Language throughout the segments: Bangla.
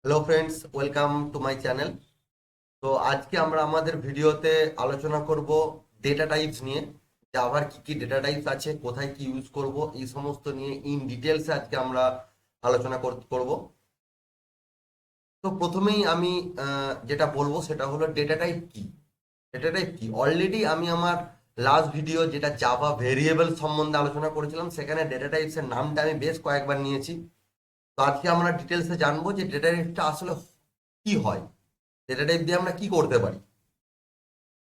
Hello friends, welcome to my channel. তো আজকে আমরা আমাদের ভিডিওতে আলোচনা করব ডেটা টাইপস নিয়ে। জাভার কি কি ডেটা টাইপস আছে, কোথায় কি ইউজ করব, এই সমস্ত নিয়ে ইন ডিটেলসে আজকে আমরা আলোচনা করব। তো প্রথমেই আমি যেটা বলবো সেটা হলো ডেটা টাইপ কি। ডেটা টাইপ কি অলরেডি আমি আমার লাস্ট ভিডিও যেটা জাভা ভেরিয়েবল সম্বন্ধে আলোচনা করেছিলাম, সেখানে ডেটা টাইপসের নামটা আমি বেশ কয়েকবার নিয়েছি। তো আজকে আমরা ডিটেলসে জানবো যে ডেটা টাইপটা আসলে কি হয়, ডেটা টাইপ দিয়ে আমরা কি করতে পারি।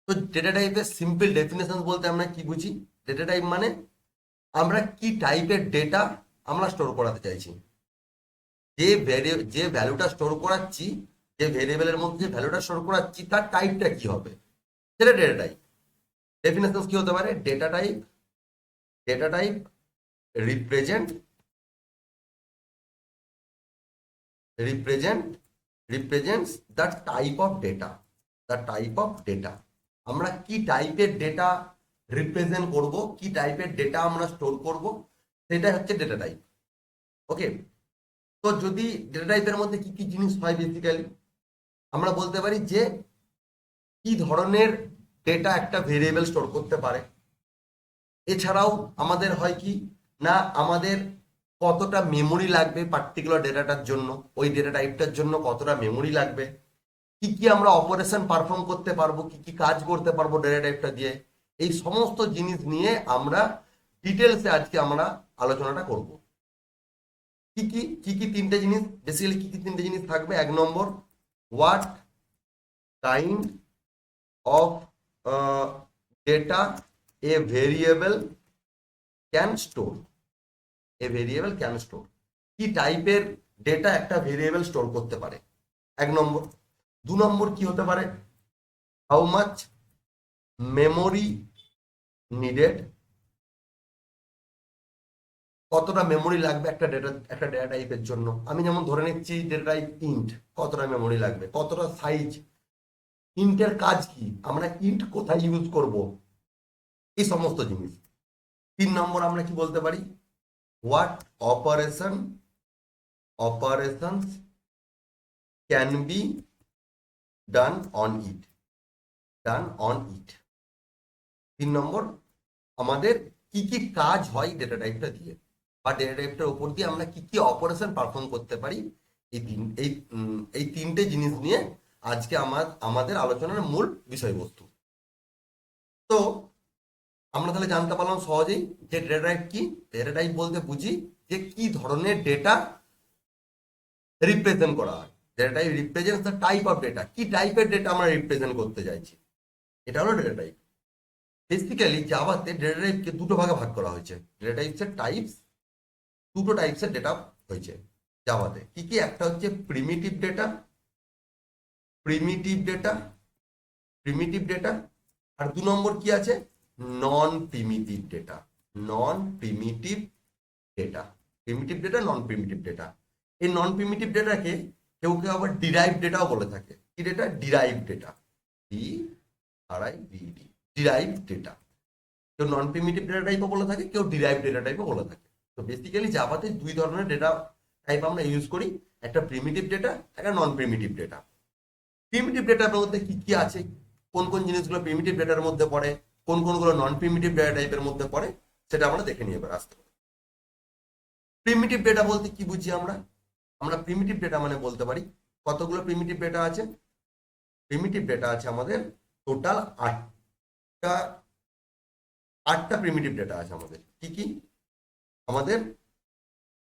তো ডেটা টাইপের সিম্পল ডেফিনেশন বলতে আমরা কি বুঝি? ডেটা টাইপ মানে আমরা কি টাইপের ডেটা আমরা স্টোর করাতে চাইছি, যে ভ্যালুটা স্টোর করাচ্ছি, যে ভেরিয়েবলের মধ্যে যে ভ্যালুটা স্টোর করাচ্ছি তার টাইপটা কি হবে, সেটা ডেটা টাইপ। ডেফিনেশন কি হতে পারে? Data type represent represent represents the type of data. আমরা কি টাইপের ডেটা রিপ্রেজেন্ট করব, কি টাইপের ডেটা আমরা স্টোর করব, সেটাই হচ্ছে ডেটা টাইপ। ওকে। তো যদি ডেটা টাইপের মধ্যে কি কি জিনিস হয়, বেসিক্যালি আমরা বলতে পারি যে কি ধরনের ডেটা একটা ভেরিয়েবল স্টোর করতে পারে। এছাড়াও আমাদের হয় কি না, আমাদের কতটা মেমোরি লাগবে পার্টিকুলার ডেটাটার জন্য, ওই ডেটা টাইপটার জন্য কতটা মেমোরি লাগবে, কি কি আমরা অপারেশন পারফর্ম করতে পারবো, কি কি কাজ করতে পারবো ডেটা টাইপটা দিয়ে। এই সমস্ত জিনিস নিয়ে আমরা ডিটেলসে আজকে আমরা আলোচনাটা করব। কি কি তিনটে জিনিস, বেসিক্যালি কি কি তিনটে জিনিস থাকবে? এক নম্বর, what kind of data a variable can store. কি টাইপের ডেটা একটা ভেরিয়েবল স্টোর করতে পারে, এক নম্বর। দু নম্বর কি হতে পারে? হাউ মাচ মেমোরি নিডেড, কতটা মেমোরি লাগবে একটা ডেটা টাইপের জন্য। আমি যেমন ধরে নিচ্ছি ডেটা টাইপ ইন্ট, কতটা মেমোরি লাগবে, কতটা সাইজ, ইন্টের কাজ কি, আমরা ইন্ট কোথায় ইউজ করব, এই সমস্ত জিনিস। তিন নম্বর আমরা কি বলতে পারি? What operations can be done on it done on it. তিন নম্বর, আমাদের কি কি কাজ হয় ডেটা টাইপটা দিয়ে, বা ডেটা টাইপটার উপর দিয়ে আমরা কি কি অপারেশন পারফর্ম করতে পারি। এই তিনটে জিনিস নিয়ে আজকে আমাদের আলোচনার মূল বিষয়বস্তু। তো আমরা তাহলে জানতে পারলাম সহজেই যে ডেটা টাইপ কি। ডেটা টাইপ বলতে বুঝি যে কি ধরনের ডেটা রিপ্রেজেন্ট করা হয়। Data type represent the type of data, কি টাইপের ডেটা আমরা রিপ্রেজেন্ট করতে চাইছি, এটা হলো ডেটা টাইপ। বেসিক্যালি জাভাতে ডেটা টাইপকে দুটো ভাগে ভাগ করা হয়েছে। ডেটা টাইপসের টাইপস, দুটো টাইপসের ডেটা হয়েছে জাভাতে। কি কি? একটা হচ্ছে প্রিমিটিভ ডেটা প্রিমিটিভ ডেটা আর দু নম্বর কি আছে? নন প্রিমিটিভ ডেটা নন প্রিমিটিভ ডেটা প্রিমিটিভ ডেটা নন প্রিমিটিভ ডেটা। এই নন প্রিমিটিভ ডেটাকে কেউ কেউ আবার ডিরাইভ ডেটাও বলে থাকে। কি data? Derive data, DRIVD, derive data. কেউ নন প্রিমিটিভ ডেটা টাইপও বলে থাকে, কেউ ডিরাইভ ডেটা টাইপও বলে থাকে। তো বেসিক্যালি জাভাতে দুই ধরনের ডেটা টাইপ আমরা ইউজ করি, একটা প্রিমিটিভ ডেটা, একটা নন প্রিমিটিভ ডেটা। প্রিমিটিভ ডেটার মধ্যে কি কি আছে, কোন কোন জিনিসগুলো প্রিমিটিভ ডেটার মধ্যে পড়ে, কোন কোনগুলো নন প্রিমিটিভ ডেটা টাইপের মধ্যে পড়ে, সেটা আমরা দেখে নিয়ে এবার আসতে পারি। প্রিমিটিভ ডেটা বলতে কি বুঝি আমরা? আমরা প্রিমিটিভ ডেটা মানে বলতে পারি, কতগুলো প্রিমিটিভ ডেটা আছে? প্রিমিটিভ ডেটা আছে আমাদের টোটাল আটটা। আটটা প্রিমিটিভ ডেটা আছে আমাদের। কি কি? আমাদের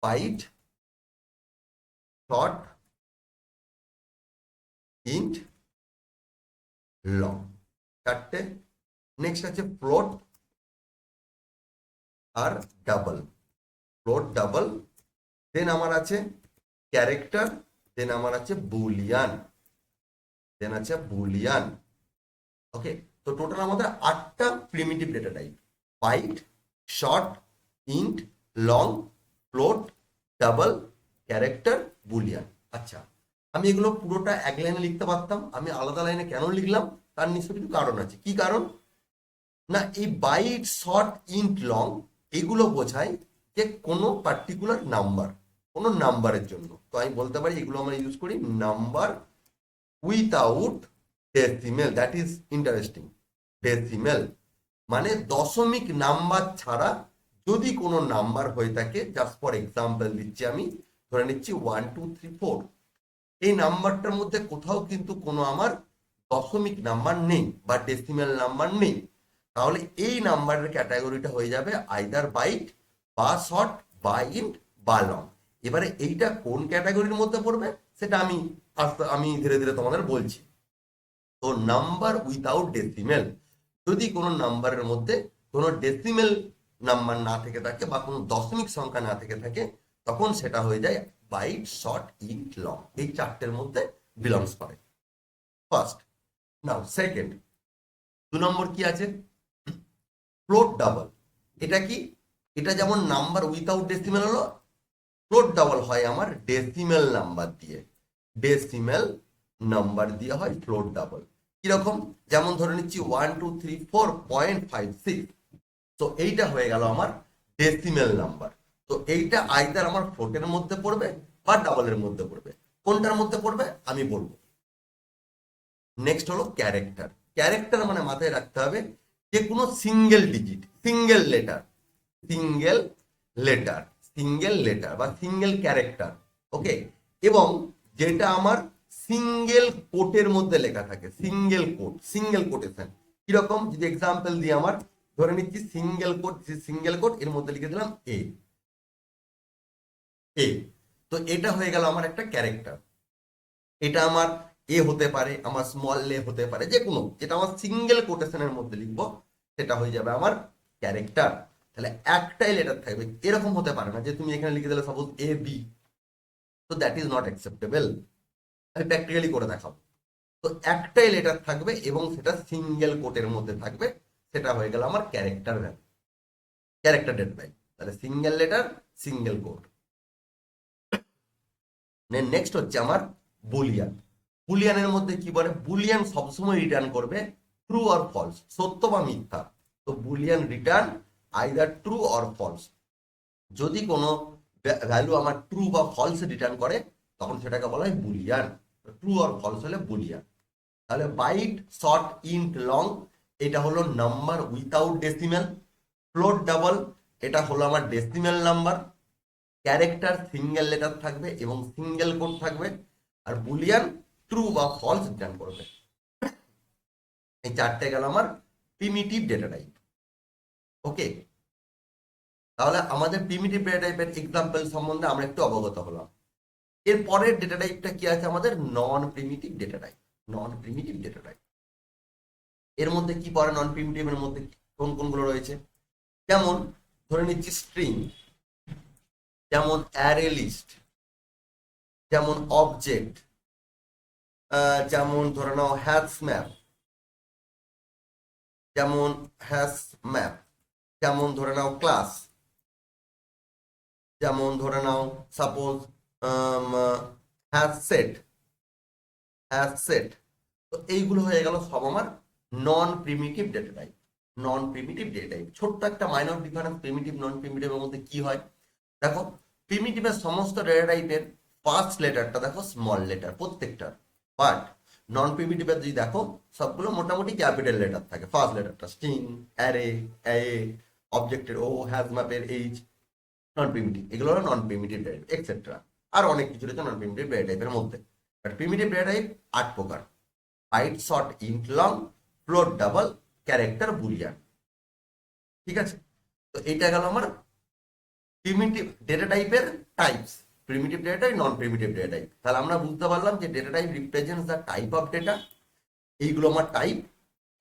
বাইট, শর্ট, ইন্ট, লং, চারটে। নেক্সট আছে ফ্লোট আর ডাবল। ফ্লোট, ডাবল, দেন আমার আছে ক্যারেক্টার, দেন আমার আছে বুলিয়ান। ওকে। তো টোটাল আমাদের আটটা primitive data type: byte, short, int, long, float, double, character, boolean. আচ্ছা, আমি এগুলো পুরোটা এক লাইনে লিখতে পারতাম, আমি আলাদা লাইনে কেন লিখলাম তার নিশ্চয়ই কিছু কারণ আছে। কি কারণ? না, এই বাইট, শর্ট, ইন্ট, লং এগুলো বোঝায় যে কোনো পার্টিকুলার নাম্বার। কোনো নাম্বারের জন্য। তো আমি বলতে পারি এগুলো আমরা ইউজ করি number without decimal. That is interesting. Decimal মানে দশমিক নাম্বার ছাড়া যদি কোনো নাম্বার হয়ে থাকে, জাস্ট ফর এক্সাম্পল দিচ্ছি আমি, ধরে নিচ্ছি 1 2 3 4, এই নাম্বারটার মধ্যে কোথাও কিন্তু কোনো আমার দশমিক নাম্বার নেই বা ডেসিমেল নাম্বার নেই, তাহলে এই নাম্বারের ক্যাটাগরিটা হয়ে যাবে আইদার বাইট বা শর্ট বা ইন্ট বা লং। এবারে এইটা কোন ক্যাটাগরির মধ্যে পড়বে সেটা আমি ধীরে ধীরে তোমাদের বলছি। তো নাম্বার উইথাউট ডেসিমেল, যদি কোনো নাম্বারের মধ্যে কোনো ডেসিমেল নাম্বার না থেকে থাকে বা কোনো দশমিক সংখ্যা না থেকে থাকে, তখন সেটা হয়ে যায় বাইট শর্ট ইন্ট লং। এই চারটের মধ্যে বিলংস করে। ফার্স্ট। নাও সেকেন্ড, 2 নম্বর কি আছে? Float double. এটা কি? এটা যেমন নাম্বার উইথাউট ডেসিমেল হলো, ফ্লোট ডাবল হয় আমার ডেসিমেল নাম্বার দিয়ে। ডেসিমেল নাম্বার দিয়ে হয় ফ্লোট ডাবল। কিরকম? যেমন ধরে নিচ্ছি 1 2 3 4.56, তো এইটা হয়ে গেল আমার ডেসিমেল নাম্বার। তো এইটা আইদার আমার ফ্লোটের মধ্যে পড়বে বা ডাবলের মধ্যে পড়বে। কোনটার মধ্যে পড়বে আমি বলবো। নেক্সট হলো ক্যারেক্টার। ক্যারেক্টার মানে মাথায় রাখতে হবে যে কোনো single digit, single letter, single letter, single letter বা সিঙ্গেল ক্যারেক্টার, ওকে, এবং যেটা আমার সিঙ্গেল কোটের মধ্যে লেখা থাকে। Single quote, single quotation. কিরকম? যদি এক্সাম্পল দিই, আমার ধরে নিচ্ছি সিঙ্গেল কোট, সিঙ্গেল কোট এর মধ্যে লিখে দিলাম এ এ, তো এটা হয়ে গেল আমার একটা ক্যারেক্টার। এটা আমার এ হতে পারে, আমার স্মল এ হতে পারে, যে কোনো যেটা আমার সিঙ্গেল কোটেশনের মধ্যে লিখবো সেটা হয়ে যাবে আমার ক্যারেক্টার। তাহলে একটাই লেটার থাকবে, এরকম হতে পারে না যে তুমি এখানে লিখে দিলে সাপোজ এ বি, তো দ্যাট ইজ নট অ্যাকসেপ্টেবল। আমি প্র্যাকটিক্যালি করে দেখাবো। তো একটাই লেটার থাকবে এবং সেটা সিঙ্গেল কোটের মধ্যে থাকবে, সেটা হয়ে গেল আমার character value, character data type. তাহলে single letter, single quote. Next হচ্ছে আমার বুলিয়ান। বুলিয়ানের মধ্যে কি বলে? বুলিয়ান সবসময় রিটার্ন করবে ট্রু অর ফলস, সত্য বা মিথ্যা। তো boolean return either true or false. যদি কোনো ভ্যালু আমার ট্রু বা ফলস রিটার্ন করে তখন সেটাকে বলা হয় বুলিয়ান। ট্রু অর ফলস হলে বুলিয়ান। তাহলে বাইট শর্ট ইন্ট লং এটা হলো number without decimal. Float double এটা হলো আমার decimal number. Character single letter থাকবে এবং সিঙ্গেল কোড থাকবে। আর বুলিয়ান ট্রু বা ফলস রিটার্ন করবে। এই চারটে গেল আমার প্রিমিটিভ ডেটা টাইপ। ওকে, তাহলে আমাদের প্রিমিটিভ ডেটা টাইপের এক্সাম্পল সম্বন্ধে আমরা একটু অবগত হলাম। এর পরের ডেটা টাইপটা কি আছে আমাদের? নন primitive data type. Non primitive data type এর মধ্যে কি পড়ে? নন প্রিমিটিভ এর মধ্যে কোন কোনগুলো রয়েছে? যেমন ধরে নিচ্ছি স্ট্রিং, যেমন অ্যারে লিস্ট, যেমন অবজেক্ট, যেমন ধরে নাও হ্যাশ ম্যাপ, যেমন হ্যাশ ম্যাপ, যেমন ধরে নাও ক্লাস, যেমন ধরে নাও suppose hash set, hash set. তো এইগুলো হয়ে গেল সব আমার non primitive data type. Non primitive data type. ছোট্ট একটা মাইনর ডিফারেন্স প্রিমিটিভ নন প্রিমিটিভের মধ্যে কি হয় দেখো। প্রিমিটিভের সমস্ত ডেটা টাইপের ফার্স্ট লেটারটা দেখো স্মল লেটার প্রত্যেকটার, বাট নন প্রিমিটিভের যদি দেখো সবগুলো মোটামুটি ক্যাপিটাল লেটার থাকে। ফার্স্ট লেটারটা স্ট্রিং, অ্যারে, এ, অবজেক্টের ও, হ্যাজ ম্যাপের এইচ, নন প্রিমিটিভ। এগুলো হলো নন প্রিমিটিভ ডেটা টাইপ এক্সেট্রা। আর অনেক কিছু রয়েছে নন প্রিমিটিভ ডেটা টাইপের মধ্যে। বাট প্রিমিটিভ ডেটা টাইপ 8 প্রকার: byte short int long, float double, character, boolean. ঠিক আছে, তো এইটা গেল আমার প্রিমিটিভ ডেটা টাইপের types. Primitive data type, non primitive data type. তাহলে আমরা বুঝতে পারলাম যে data type represents the type of data. এইগুলো আমার টাইপ।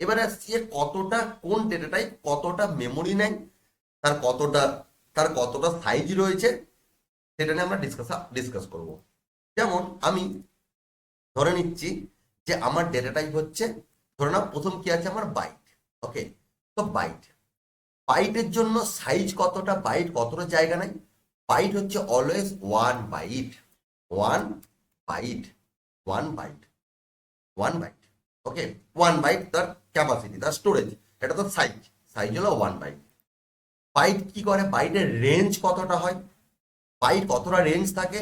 এবারে আসছে কতটা, কোন ডেটা টাইপ কতটা মেমোরি নেয়, তার কতটা তার কতটা সাইজ রয়েছে, সেটা নিয়ে আমরা ডিসকাস করব। যেমন আমি ধরে নিচ্ছি যে আমার ডেটা টাইপ হচ্ছে, ধরে নাও প্রথম কি আছে আমার বাইট। ওকে, তো বাইট, বাইটের জন্য সাইজ কতটা, বাইট কতটা জায়গা নেয়? বাইট হচ্ছে always 1 byte, 1 byte, 1 byte, 1 byte. Okay, 1 byte তার ক্যাপাসিটি, তার স্টোরেজ, এটা তো সাইজ, সাইজ হলো 1 বাইট। বাইট কি করে? বাইটের রেঞ্জ কতটা হয়? বাইট কতটা রেঞ্জ থাকে,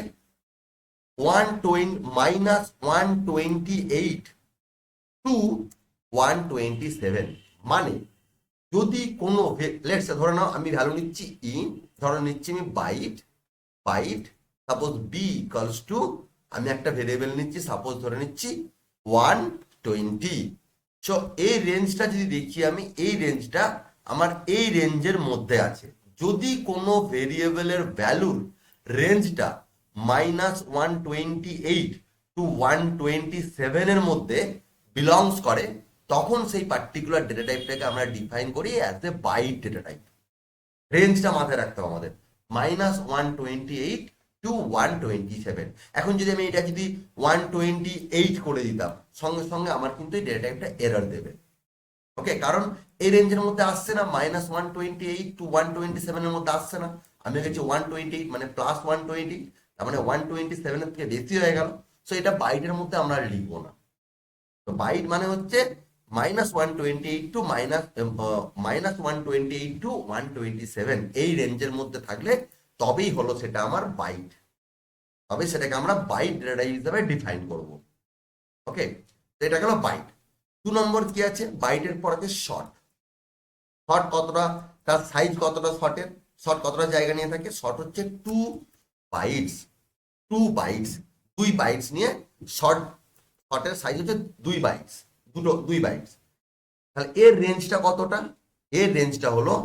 128 টু 127। মানে যদি কোনো লেটস ধরে নাও আমি ভ্যালু নিচ্ছি ধরে নিচ্ছি আমি byte, byte suppose b equals two, আমি একটা ভেরিয়েবল নিচ্ছি সাপোজ ধরে নিচ্ছি 120। সো এই রেঞ্জটা যদি দেখি আমি, এই রেঞ্জটা আমার এই রেঞ্জের মধ্যে আছে। যদি কোনো ভেরিয়েবলের ভ্যালুর রেঞ্জটা -128 টু 127 মধ্যে বিলংস করে, তখন সেই পার্টিকুলার ডেটা টাইপটাকে আমরা ডিফাইন করি as a byte data type. রেঞ্জটা মাথায় রাখতে হবে আমাদের, -128 টু 127। এখন যদি আমি এটা যদি 128 করে দিতাম, সঙ্গে সঙ্গে আমার কিন্তু এই ডেটা টাইপটা এরর দেবে। ওকে, কারণ এই রেঞ্জের মধ্যে আসছে না, -128 টু 127 মধ্যে আসছে না। আমি গেছি 128 মানে +120, তার মানে 127 থেকে বেশি হয়ে গেল। সো এটা বাইটের মধ্যে আমরা লিখবো না। তো বাইট মানে হচ্ছে -128 টু -127 এই রেঞ্জের মধ্যে থাকলে তবেই হলো সেটা আমার বাইট, তবে সেটাকে আমরা বাইট ডেটা হিসেবে ডিফাইন করব। ওকে, তো এটা গেল বাইট। 2 নম্বর কি আছে, বাইটের পর আছে শর্ট। শর্ট কতটা, তার সাইজ কতটা, শর্টের শর্ট কতটা জায়গা নিয়ে থাকে, শর্ট হচ্ছে 2 বাইটস। 2 বাইটস নিয়ে শর্ট, শর্টের সাইজ হচ্ছে 2 বাইটস, 2 বাইটস। তাহলে এর রেঞ্জটা কতটা, এর রেঞ্জটা হলো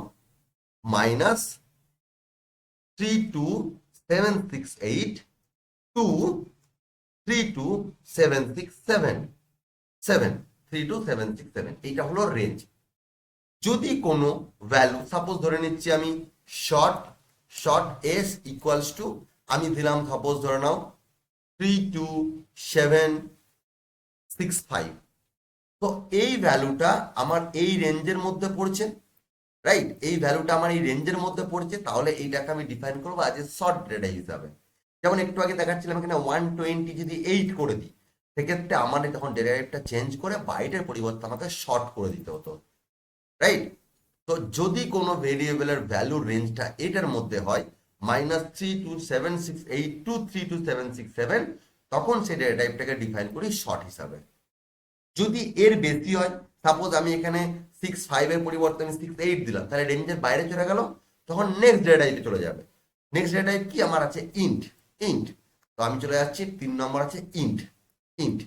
-32768 টু 32767, 32767, এইটা হলো রেঞ্জ। যদি কোনো ভ্যালু সাপোজ ধরে নিচ্ছি আমি short, short S equals to, আমি দিলাম সাপোজ ধরে নাও 32765। তো এই ভ্যালুটা আমার এই রেঞ্জের মধ্যে পড়ছে, রাইট? এই ভ্যালুটা আমার এই রেঞ্জের মধ্যে পড়ছে, তাহলে এইটাকে আমি ডিফাইন করবো আজ এ শর্ট ডেটা হিসাবে। যেমন একটু আগে দেখাচ্ছিলাম এখানে 120 যদি 8 করে দিই, সেক্ষেত্রে আমার তখন ডেটা টাইপটা চেঞ্জ করে বাইটের পরিবর্তে আমাকে শর্ট করে দিতে হতো, রাইট? তো যদি কোনো ভেরিয়েবলের ভ্যালুর রেঞ্জটা এটার মধ্যে হয় -32768 টু 32767, তখন সেই ডেটা টাইপটাকে ডিফাইন করি শর্ট হিসাবে। যদি এর বেশি হয়, সাপোজ আমি এখানে 65 এর পরিবর্তে আমি 68 দিলাম, তাহলে রেঞ্জের বাইরে চলে গেল, তখন নেক্সট ডেটা টাইপে চলে যাবে। নেক্সট ডেটা টাইপ কি আমার আছে, ইন্ট। ইন্ট, তো আমি চলে যাচ্ছি 3 নম্বর আছে ইন্ট। ইন্ট,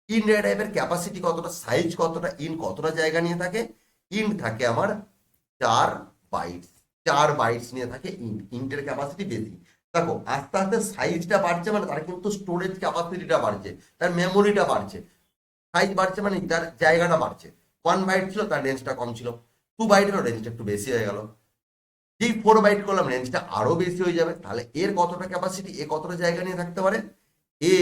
ইন্ট ডেটা টাইপের ক্যাপাসিটি কতটা, সাইজ কতটা, ইন্ট কতটা জায়গা নিয়ে থাকে, ইন্ট থাকে আমার 4 বাইটস। 4 বাইটস নিয়ে থাকে ইন্ট, ইন্টের ক্যাপাসিটি বেশি। দেখো আস্তে আস্তে সাইজটা বাড়ছে মানে তার কিন্তু স্টোরেজ ক্যাপাসিটিটা বাড়ছে, তার মেমোরিটা বাড়ছে। সাইজ বাড়ছে মানে তার জায়গাটা বাড়ছে। 1 বাইট ছিল তার রেঞ্জটা কম ছিল, 2 বাইট হলো রেঞ্জটা একটু বেশি হয়ে গেল, যেই 4 বাইট করলাম রেঞ্জটা আরো বেশি হয়ে যাবে। তাহলে এর কতটা ক্যাপাসিটি, এ কতটা জায়গা নিয়ে থাকতে পারে, এ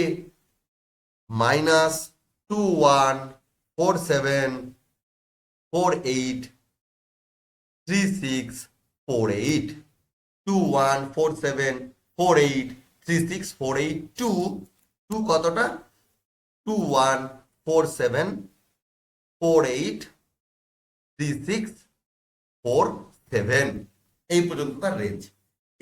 -2147483648, 2147483648, টু কতটা, 2147483647, এই পর্যন্ত তার রেঞ্জ।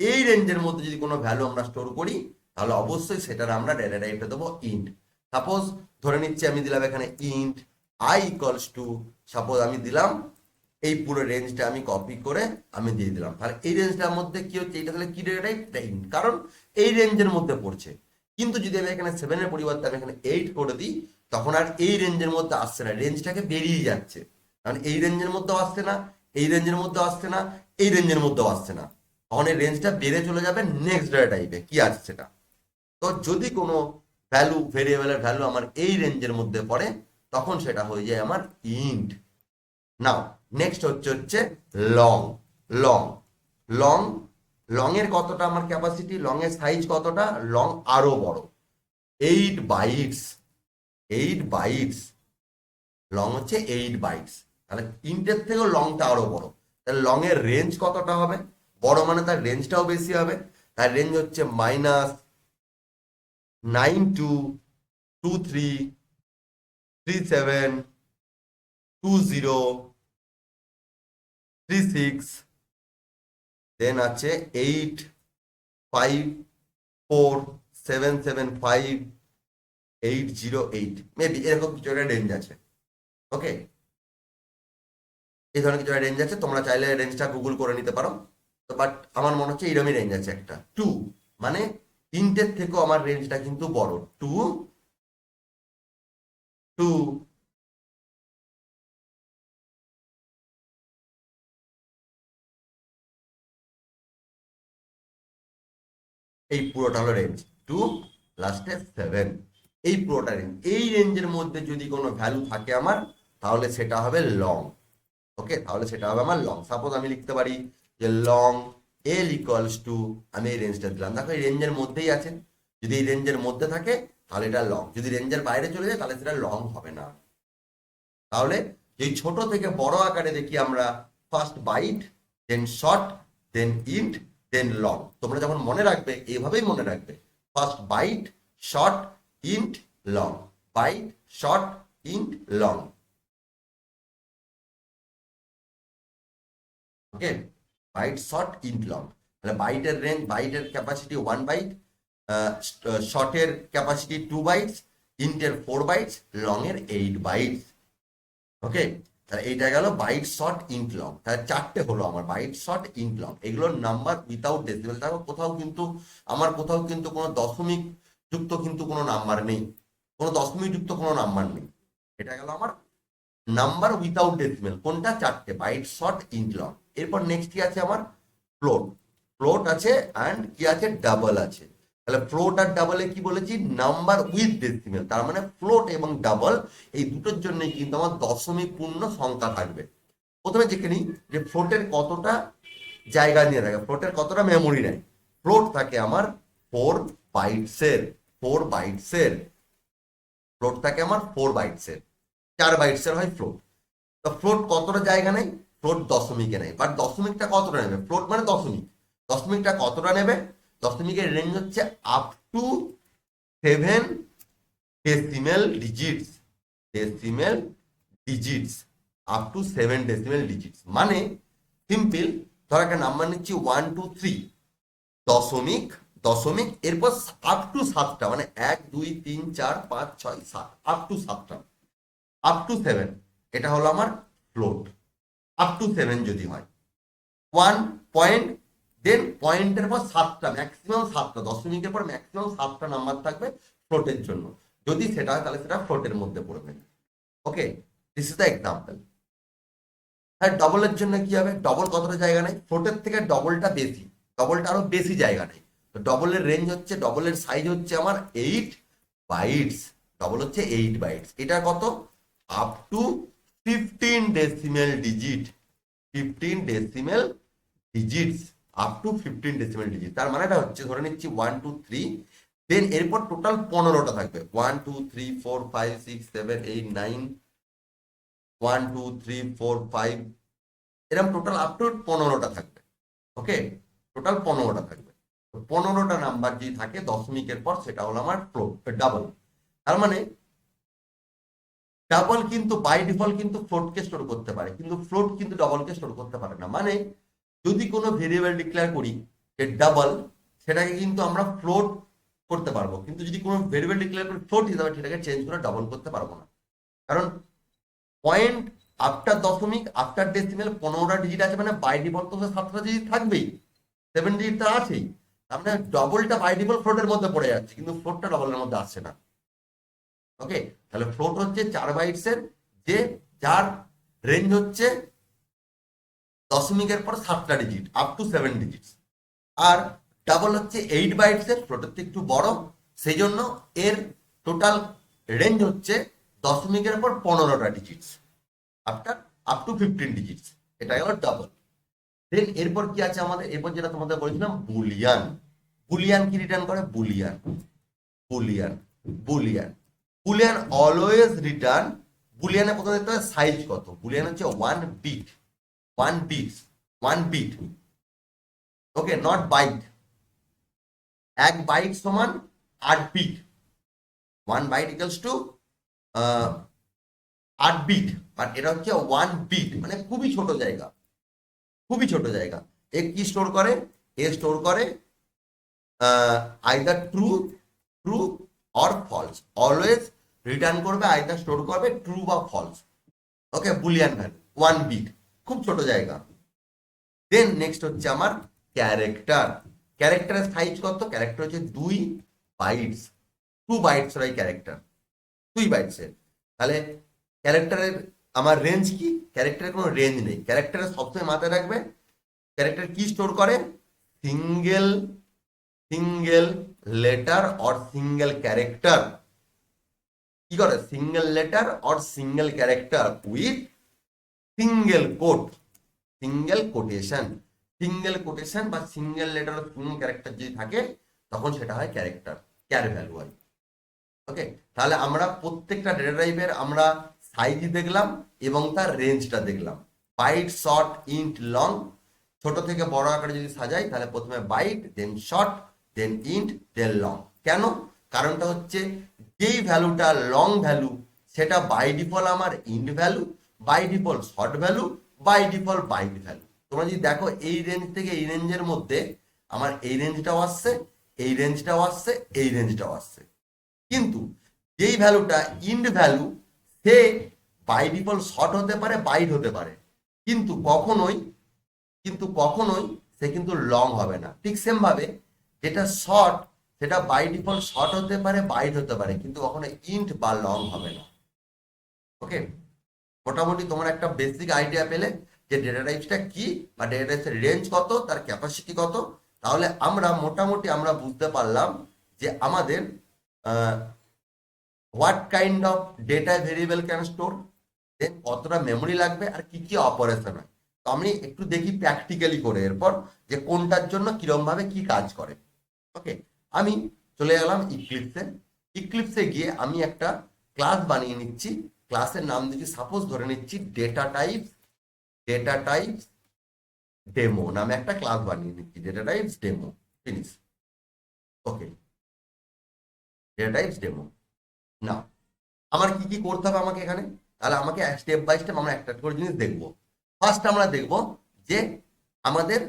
এই রেঞ্জের মধ্যে যদি কোনো ভ্যালু আমরা স্টোর করি, তাহলে অবশ্যই সেটার আমরা ডেটা টাইপটা দেবো ইন্ট। সাপোজ ধরে নিচ্ছি আমি দিলাম এখানে int I equals to, suppose আমি দিলাম এই পুরো রেঞ্জটা আমি কপি করে আমি দিয়ে দিলাম। তাহলে এই রেঞ্জটার মধ্যে কি হচ্ছে, এটা তাহলে কি ডেটা টাইপ, ইন্ট, কারণ এই রেঞ্জের মধ্যে পড়ছে। কিন্তু যদি আমি এখানে 7 এর পরিবর্তে আমি এখানে 8 করে দিই, তখন আর এই রেঞ্জের মধ্যে আসছে না, রেঞ্জটাকে বেরিয়ে যাচ্ছে। কারণ এই রেঞ্জের মধ্যেও আসছে না, এই রেঞ্জের মধ্যেও আসছে না, এই রেঞ্জের মধ্যেও আসছে না, তখন এই রেঞ্জটা বেড়ে চলে যাবে নেক্সট ডেটা টাইপে কি আছে সেটা। তো যদি কোনো ভ্যালু, ভেরিয়েবলের ভ্যালু আমার এই রেঞ্জের মধ্যে পড়ে, তখন সেটা হয়ে যায় আমার ইন্ট। নাও নেক্সট হচ্ছে লং। লং, লং, লং এর কতটা আমার ক্যাপাসিটি, লং এর সাইজ কতটা, লং আরো বড়, 8 বাইটস। 8 বাইটস, লং হচ্ছে 8 বাইটস। তাহলে ইন্টের থেকেও লংটা আরো বড়, তাহলে লং এর রেঞ্জ কতটা হবে, বড় মানে তার রেঞ্জটাও বেশি হবে। তার রেঞ্জ হচ্ছে -9223372036, দেন আছে 85 4775808 মেবি এরকম কিছু একটা রেঞ্জ আছে। ওকে, এই ধরনের কিছু একটা রেঞ্জ আছে, তোমরা চাইলে রেঞ্জটা গুগল করে নিতে পারো। তো বাট আমার মনে হচ্ছে এইরকমই রেঞ্জ আছে একটা। টু মানে তিনটের থেকেও আমার রেঞ্জটা কিন্তু বড়। টু টু এই পুরোটা হলো রেঞ্জ। টু লাস্টে 7, এই পুরোটা রেঞ্জ। এই রেঞ্জের মধ্যে যদি কোনো ভ্যালু থাকে আমার, তাহলে সেটা হবে লং। ওকে, তাহলে সেটা হবে আমার লং। সাপোজ আমি লিখতে পারি যে লং এল ইকুয়ালস টু, আমি এই রেঞ্জটা দিলাম, দেখো এই রেঞ্জের মধ্যেই আছে। যদি এই রেঞ্জের মধ্যে থাকে তাহলে এটা লং, যদি রেঞ্জের বাইরে চলে যায় তাহলে সেটা লং হবে না। তাহলে এই ছোট থেকে বড় আকারে দেখি আমরা first byte, then short, then int, then long. তোমরা যখন মনে রাখবে এইভাবেই মনে রাখবে, first byte, short, int, long, byte, short, int, long. Okay, byte, short, int, long. তাহলে বাইটের রেঞ্জ, বাইটের ক্যাপাসিটি 1 বাইট, শর্টের ক্যাপাসিটি 2 বাইটস, ইন্টের 4 বাইটস, লং এর 8 বাইটস। ওকে, তাহলে এইটা গেল বাইট, শর্ট, ইন্ট, লং। তাহলে চারটে হলো আমার বাইট, শর্ট, ইন্ট, লং। এগুলোর নাম্বার উইথাউট ডেসিমেল। দেখো কোথাও কিন্তু আমার কোথাও কিন্তু কোনো দশমিক যুক্ত কিন্তু কোনো নাম্বার নেই, কোনো দশমিক যুক্ত কোনো নাম্বার নেই। এটা গেল আমার নাম্বার উইথাউট ডেসিমেল। কোনটা? চারটে, বাইট, শর্ট, ইন্ট, লং। এরপর নেক্সট কি আছে আমার? ফ্লোট। ফ্লোট আছে অ্যান্ড কি আছে? ডাবল আছে। তাহলে ফ্লোট আর ডাবলে কি বলেছি? Number with decimal. তার মানে ফ্লোট এবং ডাবল এই দুটোর জন্যই কিন্তু আমার দশমিক পূর্ণ সংখ্যা থাকবে। প্রথমে দেখে নিই যে ফ্লোটের কতটা জায়গা নিয়ে থাকে, ফ্লোটের কতটা মেমোরি নেয়। ফ্লোট থাকে আমার 4 বাইটসের। 4 বাইটসের ফ্লোট থাকে আমার 4 বাইটসের। 4 বাইটসের হয় ফ্লোট। তো ফ্লোট কতটা জায়গা নেই? ফ্লোট দশমিকে নেই। বাট দশমিকটা কতটা নেবে? ফ্লোট মানে দশমিক, দশমিকটা কতটা নেবে? দশমিকের রেঞ্জ হচ্ছে up to 7 decimal digits. Decimal digits, up to 7 decimal digits. মানে সিম্পল, ধর একটা নাম্বার নিচ্ছি 1 2 3, দশমিক, দশমিক, এরপর আপ টু 7টা, মানে 1 2 3 4 5 6 7, আপ টু 7টা, আপ টু 7। এটা হলো আমার ফ্লোট। আপ টু 7 যদি হয় 1 পয়েন্ট, দেন পয়েন্টের পর 7টা, ম্যাক্সিমাম 7টা, দশমিকের পর ম্যাক্সিমাম 7টা নাম্বার থাকবে ফ্লোটের জন্য। যদি সেটা হয় তাহলে সেটা ফ্লোটের মধ্যে পড়বে। ওকে, দিস ইজ দ্য এক্সাম্পল। আর ডবলের জন্য কি হবে? ডবল কতটা জায়গা নেই? ফ্লোটের থেকে ডবলটা বেশি, ডবলটা আরো বেশি জায়গা নেই। তো ডবলের রেঞ্জ হচ্ছে, ডবলের সাইজ হচ্ছে আমার 8 বাইটস। ডবল হচ্ছে 8 বাইটস। এটা কত? Up to 15 decimal digit. 15 decimal digits, up to 15 decimal digit. তার মানেটা হচ্ছে, ধরে নিচ্ছি 1 2 3, দেন এরপর টোটাল 15টা থাকবে। 1 2 3 4 5 6 7 8 9, 1 2 3 4 5, এরকম টোটাল আপ টু 15টা থাকবে। ওকে, টোটাল 15টা থাকবে। 15টা নাম্বার যদি থাকে দশমিকের পর, সেটা হলো আমার ফ্লোট, ডাবল। তার মানে ডাবল কিন্তু বাই ডিফল্ট কিন্তু ফ্লোটকে স্টোর করতে পারে, কিন্তু ফ্লোট কিন্তু ডাবলকে স্টোর করতে পারে না। মানে যদি কোনো ভেরিয়েবল ডিক্লেয়ার করি যে ডাবল, সেটাকে কিন্তু আমরা ফ্লোট করতে পারবো, কিন্তু যদি কোনো ভেরিয়েবল ডিক্লেয়ার করি ফ্লোট হিসাবে, সেটাকে চেঞ্জ করে ডাবল করতে পারবো না। কারণ পয়েন্ট আফটার দশমিক, আফটার ডেসিমেল 15টা ডিজিট আছে, মানে বাই ডিফল্ট তো 7টা ডিজিট থাকবেই, 7 ডিজিট তো আছেই। তার মানে ডবলটা বাই ডিফল্ট ফ্লোটের মধ্যে পড়ে যাচ্ছে, কিন্তু ফ্লোটটা ডবলের মধ্যে আসছে না। ওকে, তাহলে ফ্লোট হচ্ছে 4 বাইটসের, যে যার রেঞ্জ হচ্ছে দশমিকের পর 7টা ডিজিট, আপ টু 7 ডিজিটস। আর ডাবল হচ্ছে 8 বাইটসের, ফ্লোটের থেকে একটু বড়, সেই জন্য এর টোটাল রেঞ্জ হচ্ছে দশমিকের পর 15টা digits, after up to 15 digits. এটা গেল ডাবল। দেন এরপর কি আছে আমাদের? এরপর যেটা তোমাদের বলেছিলাম, বুলিয়ান। বুলিয়ান কি রিটার্ন করে? Boolean, boolean, boolean, boolean always return. বুলিয়ানে প্রথমে দেখতে হবে সাইজ কত। বুলিয়ান হচ্ছে 1 bit, 1 bit, 1 bit. Okay, not byte. 1 byte সমান 8 bit. 1 byte equals to 8 bit. But এটা হচ্ছে 1 বিট, মানে খুবই ছোট জায়গা, খুবই ছোট জায়গা। এ কি স্টোর করে? এ স্টোর করে either true true or false, always return করবে, আইদার স্টোর করবে ট্রু বা false. Okay, boolean value, 1 bit, খুব ছোট জায়গা। দেন নেক্সট হচ্ছে আমার ক্যারেক্টার। ক্যারেক্টারের সাইজ কত? ক্যারেক্টার হচ্ছে 2 বাইটস, 2 বাইটস হয় ক্যারেক্টার, 2 বাইটসের। তাহলে ক্যারেক্টারের আমার রেঞ্জ কি? ক্যারেক্টারের কোনো রেঞ্জ নেই। ক্যারেক্টারের সবসময় মাথায় রাখবে, ক্যারেক্টার কি স্টোর করে? Single single letter or single character. কি করে? Single letter or single character with single quote, single quotation. Single quotation বা সিঙ্গেল লেটার সিঙ্গেল ক্যারেক্টার যদি থাকে তখন সেটা হয় ক্যারেক্টার, ক্যার ভ্যালু হয়। ওকে, তাহলে আমরা প্রত্যেকটা ডেটা টাইপের আমরা সাইজ দেখলাম এবং তার রেঞ্জটা দেখলাম। Byte, short, int, long. ছোট থেকে বড় আকারে যদি সাজাই তাহলে প্রথমে byte, then short, then int, then long. কেন? কারণটা হচ্ছে যেই ভ্যালুটা লং ভ্যালু সেটা বাই ডিফল্ট আমার int value, by default short value, by default byte value. তোমরা যদি দেখো এই রেঞ্জ থেকে এই রেঞ্জের মধ্যে আমার এই রেঞ্জটাও আসছে, এই রেঞ্জটাও আসছে, এই রেঞ্জটাও আসছে। কিন্তু যেই ভ্যালুটা ইন্ট ভ্যালু সে বাই ডিফল্ট শর্ট হতে পারে, বাইট হতে পারে, কিন্তু কখনোই সে কিন্তু লং হবে না। ঠিক সেম ভাবে যেটা শর্ট সেটা বাই ডিফল্ট শর্ট হতে পারে, বাইট হতে পারে, কিন্তু কখনো ইন্ট বা লং হবে না। ওকে, মোটামুটি তোমরা একটা বেসিক আইডিয়া পেলে যে ডেটা টাইপসটা কি বা ডেটা টাইপসের রেঞ্জ কত, তার ক্যাপাসিটি কত। তাহলে আমরা মোটামুটি আমরা বুঝতে পারলাম যে আমাদের what kind of data variable can store, then কতটা মেমোরি লাগবে, আর কি কি অপারেশন হয়। তো আমি একটু দেখি প্র্যাকটিক্যালি করে এরপর যে কোনটার জন্য কিরম ভাবে কি কাজ করে। ওকে, আমি চলে গেলাম ইক্লিপসে। ইক্লিপসে গিয়ে আমি একটা ক্লাস বানিয়ে নিচ্ছি। ক্লাসের নাম দিচ্ছি, সাপোজ ধরে নিচ্ছি ডেটা টাইপস ডেমো নামে একটা ক্লাস বানিয়ে নিচ্ছি। Data types demo, finish. Okay, data types demo. না, আমার কি কি করতে হবে আমাকে এখানে? তাহলে আমাকে স্টেপ বাই স্টেপ আমরা একটা করে জিনিস দেখবো। ফার্স্ট আমরা দেখব যে আমাদের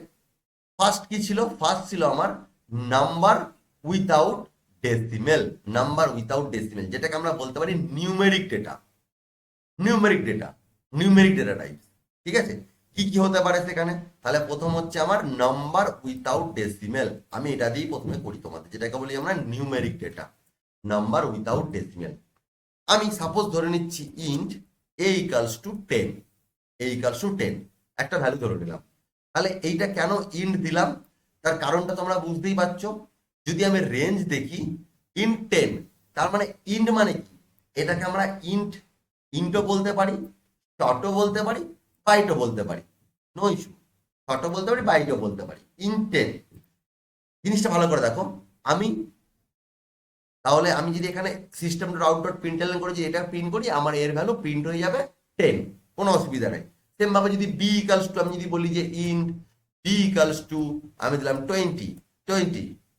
ফার্স্ট কি ছিল? ফার্স্ট ছিল আমার number without decimal. Number without decimal যেটাকে আমরা বলতে পারি numeric data. Numeric data, numeric data type. ঠিক আছে, কি কি হতে পারে সেখানে? তাহলে প্রথম হচ্ছে আমার নাম্বার উইথাউট ডেসিমেল। আমি এটা দিয়েই প্রথমে করি তোমাদের, যেটাকে বলি আমরা numeric data, number without decimal. আমি সাপোজ ধরে নিচ্ছি ইন্ট এ ইকালস টু 10, এ ইকালস টু 10 একটা ভ্যালু ধরে নিলাম। তাহলে এইটা কেন ইন্ট দিলাম তার কারণটা তোমরা বুঝতেই পারছো। যদি আমি রেঞ্জ দেখি ইন্ট 10, তার মানে ইন্ট মানে কি? এটাকে আমরা ইন্টও বলতে পারি, শর্টও বলতে পারি, বাইটও বলতে পারি, নো ইস্যু। শর্টও বলতে পারি, বাইটও বলতে পারি। ইন্ট 10 জিনিসটা ভালো করে দেখো। আমি তাহলে আমি যদি এখানে system dot out dot println করে যদি এটা প্রিন্ট করি, আমার এর ভ্যালু প্রিন্ট হয়ে যাবে 10, কোনো অসুবিধা নেই। সেম ভাবে যদি বি ইকালস টু, আমি যদি বলি যে ইন্ট বি ইকালস টু, আমি দিলাম 20,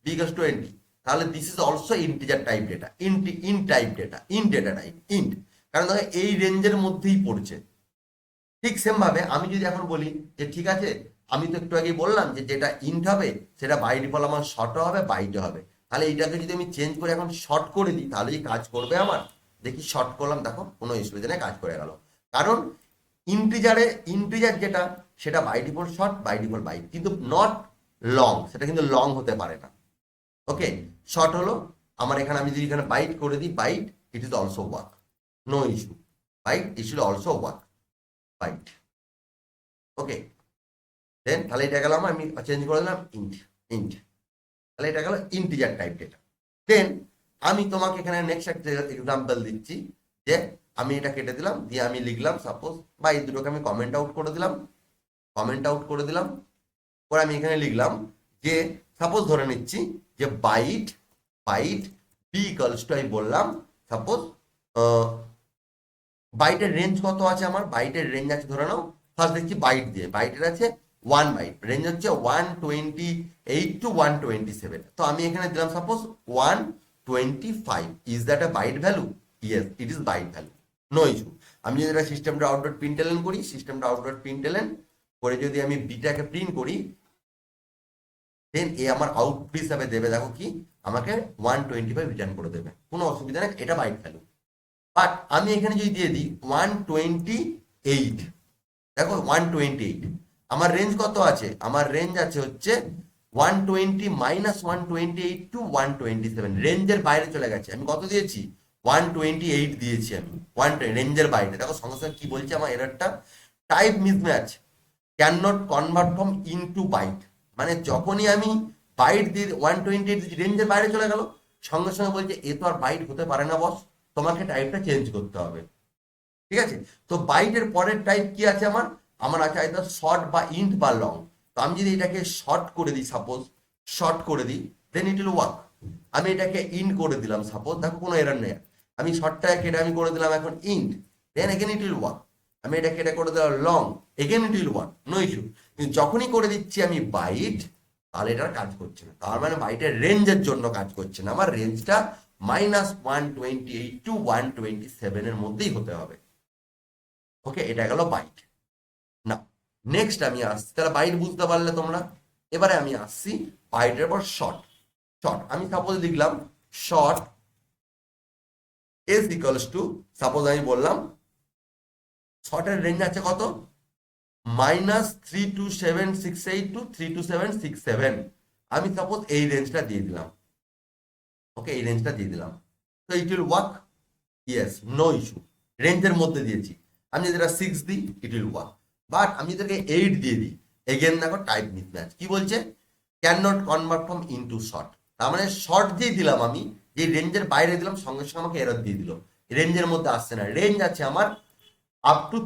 বি ইকালস 20, তাহলে this is also integer type data, int type data, int data type int, কারণ দেখো এই রেঞ্জের মধ্যেই পড়ছে। ঠিক সেম ভাবে আমি যদি এখন বলি যে ঠিক আছে, আমি তো একটু আগেই বললাম যে যেটা ইন্ট হবে সেটা বাই ডিফল্ট আমার শর্টও হবে, বাইটও হবে। তাহলে এইটাকে যদি আমি চেঞ্জ করে এখন শর্ট করে দিই তাহলে কি কাজ করবে আমার? দেখি শর্ট করলাম, দেখো কোনো অসুবিধা নেই, কাজ করে গেল। কারণ ইন্টিজার যেটা সেটা by default short, by default byte, কিন্তু নট লং, সেটা কিন্তু লং হতে পারে না। ওকে, শর্ট হলো আমার এখানে, আমি যদি এখানে বাইট করে দিই, byte it is also work, no issue, byte it should also work, byte. Okay, then তাহলে এটা গেল আমি চেঞ্জ করে দিলাম ইন্ট, তাহলে এটা গেল ইন্টিজার টাইপ ডেটা। দেন আমি তোমাকে এখানে নেক্সট একটা এক্সাম্পল দিচ্ছি যে আমি এটা কেটে দিলাম, দিয়ে আমি লিখলাম সাপোজ, বা এই দুটোকে আমি কমেন্ট আউট করে দিলাম, পরে আমি এখানে লিখলাম যে সাপোজ ধরে নিচ্ছি যে বাইট বি ইকালস টু, আমি বললাম সাপোজ বাইটের রেঞ্জ কত আছে? আমার বাইটের রেঞ্জ আছে ধরে নাও, ফার্স্ট দেখছি বাইট দিয়ে, বাইটের আছে 1 বাইট, রেঞ্জ হচ্ছে 128 টু 127। তো আমি এখানে দিলাম suppose 125। Is that a byte value? Yes, it is byte value, no issue. আমি যদি এটা সিস্টেমটা আউট ডট প্রিন্টএলএন করি, সিস্টেমটা আউট ডট প্রিন্টএলএন করে যদি আমি বিটাকে প্রিন্ট করি, দেন এ আমার আউটপুট হিসাবে দেবে, দেখো কি আমাকে 125 রিটার্ন করে দেবে, কোনো অসুবিধা নেই, এটা বাইট ভ্যালু। বাট আমি এখানে যদি দিয়ে দিই 128, দেখো 128, আমার রেঞ্জ কত আছে, আমার রেঞ্জ আছে হচ্ছে 120 মাইনাস 128 টু 127, রেঞ্জের বাইরে চলে গেছে। আমি কত দিয়েছি, 128 দিয়েছি আমি, রেঞ্জের বাইরে। দেখো সঙ্গে সঙ্গে কি বলছে আমার এররটা, type mismatch, can not convert from into byte. মানে যখনই আমি বাইট দিয়ে 128 রেঞ্জের বাইরে চলে গেল, সঙ্গে সঙ্গে বলছে এ তো আর বাইট হতে পারে না বস, তোমাকে টাইপটা চেঞ্জ করতে হবে। ঠিক আছে, তো বাইটের পরের টাইপ কি আছে আমার, আমার আছে আইদার শর্ট বা ইন্ট বা লং। তো আমি যদি এটাকে শর্ট করে দিই, সাপোজ শর্ট করে দিই, দেন ইট উইল ওয়ার্ক। আমি এটাকে ইন্ট করে দিলাম, সাপোজ, দেখো কোনো এরর নেই, আমি শর্টটাকে কেটে আমি করে দিলাম এখন int, then again it will work. আমি এটা কেটে করে দিলাম long, again it will work, no issue. কিন্তু যখনই করে দিচ্ছি আমি বাইট, তাহলে এটার কাজ করছে না। তার মানে বাইটের রেঞ্জের জন্য কাজ করছে না, আমার রেঞ্জটা -128 টু 127 এর মধ্যেই হতে হবে। ওকে, এটা গেল বাইট। না, নেক্সট আমি আসছি, তাহলে বাইট বুঝতে পারলে তোমরা। এবারে আমি আসছি বাইটের পর শর্ট। শর্ট আমি সাপোজ লিখলাম short S equals to, suppose আমি বললাম শর্টের রেঞ্জ আছে কত, -32768 টু 32767। আমি সাপোজ এই রেঞ্জটা দিয়ে দিলাম। ওকে, এই রেঞ্জটা দিয়ে দিলাম, তো it will work, yes, no issue, রেঞ্জের মধ্যে দিয়েছি। আমি যদি এটা 6 দিই, ইট উইল ওয়ার্ক। বাট আমি যদি 8 দিয়ে দিই, এগেন দেখো টাইপ মিসম্যাচ, কি বলছে, can not convert from into short. তার মানে শর্ট দিয়ে দিলাম আমি, যে রেঞ্জের বাইরে দিলাম, সঙ্গে সঙ্গে আমাকে এরর দিয়ে দিল, রেঞ্জের মধ্যে আসছে না। রেঞ্জ আছে আমার আপ টু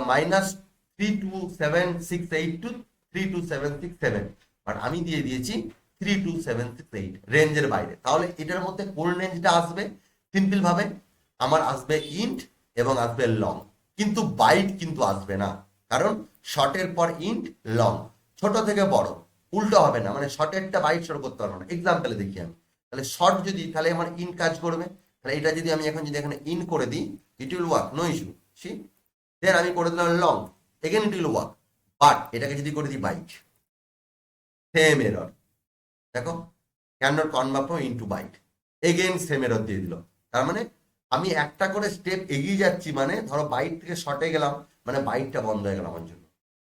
-32768 টু 32767, বাট আমি দিয়ে দিয়েছি 32768, রেঞ্জের বাইরে। তাহলে এটার মধ্যে কোন রেঞ্জটা আসবে, সিম্পল ভাবে আমার আসবে ইন্ট এবং আসবে লং, কিন্তু বাইট কিন্তু আসবে না, কারণ শর্টের পর ইন্ট, লং, ছোট থেকে বড়, উল্টো হবে না, মানে শর্টেরটা বাইট শো করতে পারবো না। এক্সাম্পলে দেখি আমি, তাহলে শর্ট যদি, তাহলে আমার ইন্ট কাজ করবে, তাহলে এটা যদি আমি এখন যদি এখানে ইন করে দিই, it will work, no issue. See, then আমি করে দিলাম long, again it will work. But এটাকে যদি করে দিই বাইট, সেম এরর, দেখো can not convert into byte, again same error দিয়ে দিল। তার মানে আমি একটা করে স্টেপ এগিয়ে যাচ্ছি, মানে ধরো বাইট থেকে শর্টে গেলাম, মানে বাইটটা বন্ধ হয়ে গেল আমার জন্য,